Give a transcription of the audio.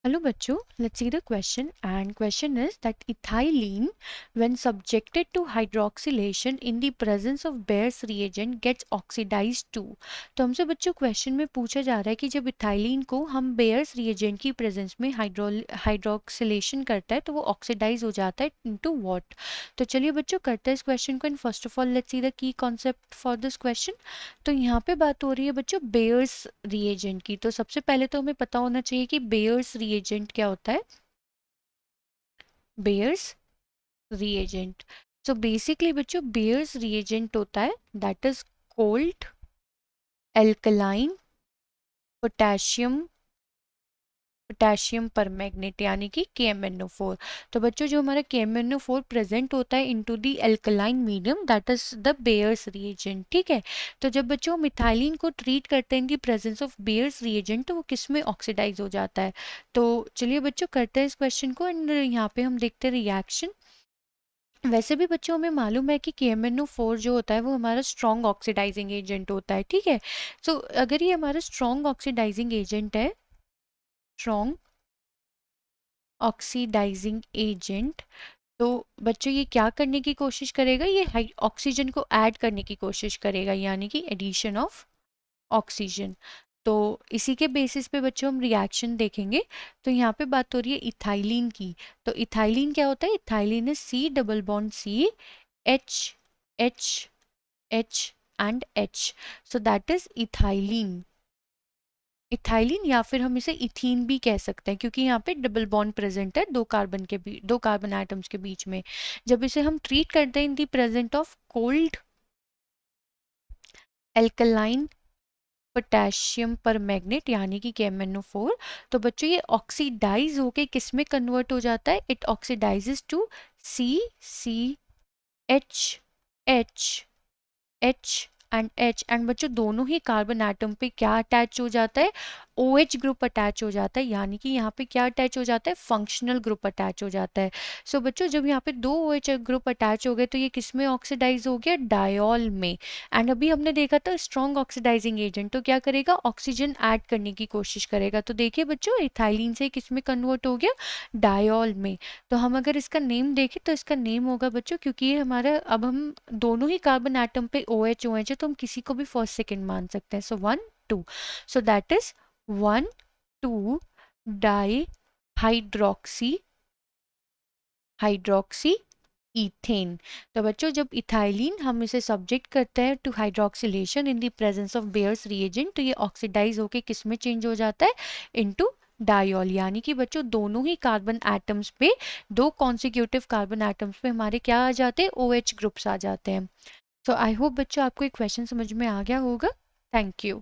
Hello बच्चों, let's see the question and question is that ethylene when subjected to hydroxylation in the presence of Bayer's reagent gets oxidized to। तो हमसे बच्चों question में पूछा जा रहा है कि जब इथाइलिन को हम बेयर्स रिएजेंट की प्रेजेंस में हाइड्रोक्सिलेशन करता है तो वो ऑक्सीडाइज हो जाता है इनटू व्हाट। तो चलिए बच्चों करते हैं इस क्वेश्चन को and first of all let's see the key concept for this question. तो यहाँ पे बात हो रही है बच्चों बेयर्स रिएजेंट की। तो सबसे पहले तो हमें पता होना चाहिए कि बेयर्स रिएजेंट क्या होता है। बेयर्स रिएजेंट, सो बेसिकली बच्चों बेयर्स रिएजेंट होता है that is cold alkaline potassium potassium permanganate यानी कि KMnO4। तो बच्चों जो हमारा KMnO4 प्रेजेंट होता है into the alkaline medium that is the bears reagent. ठीक है, तो जब बच्चों मिथाइलिन को ट्रीट करते हैं इन the presence of Baeyer's reagent तो वो किस में ऑक्सीडाइज हो जाता है। तो चलिए बच्चों करते हैं इस क्वेश्चन को एंड यहाँ पे हम देखते हैं रिएक्शन। वैसे भी बच्चों हमें मालूम है कि KMnO4 जो होता है वो हमारा स्ट्रॉन्ग ऑक्सीडाइजिंग एजेंट होता है। ठीक है, सो अगर ये हमारा स्ट्रॉन्ग ऑक्सीडाइजिंग एजेंट है, स्ट्रॉन्ग ऑक्सीडाइजिंग एजेंट, तो बच्चों ये क्या करने की कोशिश करेगा, ये ऑक्सीजन को ऐड करने की कोशिश करेगा यानी कि एडिशन ऑफ ऑक्सीजन। तो इसी के बेसिस पे बच्चों हम रिएक्शन देखेंगे। तो यहाँ पे बात हो रही है इथाइलिन की। तो इथाइलिन क्या होता है, ethylene is C double bond C H H H and H, so that is ethylene. Ethylene या फिर हम इसे इथीन भी कह सकते हैं क्योंकि यहाँ पे डबल बॉन्ड प्रेजेंट है दो कार्बन एटम्स के बीच में। जब इसे हम ट्रीट करते हैं in the present of cold alkaline potassium permanganate यानी कि KMnO4, तो बच्चों ये ऑक्सीडाइज होके किस में कन्वर्ट हो जाता है, it oxidises to CCHH and बच्चों दोनों ही कार्बन एटम पे क्या अटैच हो जाता है, OH ग्रुप अटैच हो जाता है यानी कि यहाँ पे क्या अटैच हो जाता है, फंक्शनल ग्रुप अटैच हो जाता है। सो बच्चों जब यहाँ पे दो OH ग्रुप अटैच हो गए तो ये किस में ऑक्सीडाइज हो गया, डायोल में। एंड अभी हमने देखा था स्ट्रॉन्ग ऑक्सीडाइजिंग एजेंट तो क्या करेगा, ऑक्सीजन ऐड करने की कोशिश करेगा। तो देखिए बच्चों इथाइलिन से किस में कन्वर्ट हो गया, डायोल में। तो हम अगर इसका नेम देखें तो इसका नेम होगा बच्चों, क्योंकि ये हमारा अब हम दोनों ही कार्बन एटम पे OH है तो हम किसी को भी फर्स्ट सेकंड मान सकते हैं। So 1 2, so that is 1 2 di hydroxy ethane. तो बच्चों जब इथाइलिन हम इसे सब्जेक्ट करते हैं to hydroxylation in the presence of Baeyer's reagent तो ये ऑक्सीडाइज होके किस में चेंज हो जाता है, इनटू डायोल। यानी कि बच्चों दोनों ही कार्बन एटम्स पे, दो कॉन्सिक्यूटिव कार्बन एटम्स पे हमारे क्या आ जाते हैं, OH ग्रुप्स आ जाते हैं। सो आई होप बच्चों आपको एक क्वेश्चन समझ में आ गया होगा। Thank you.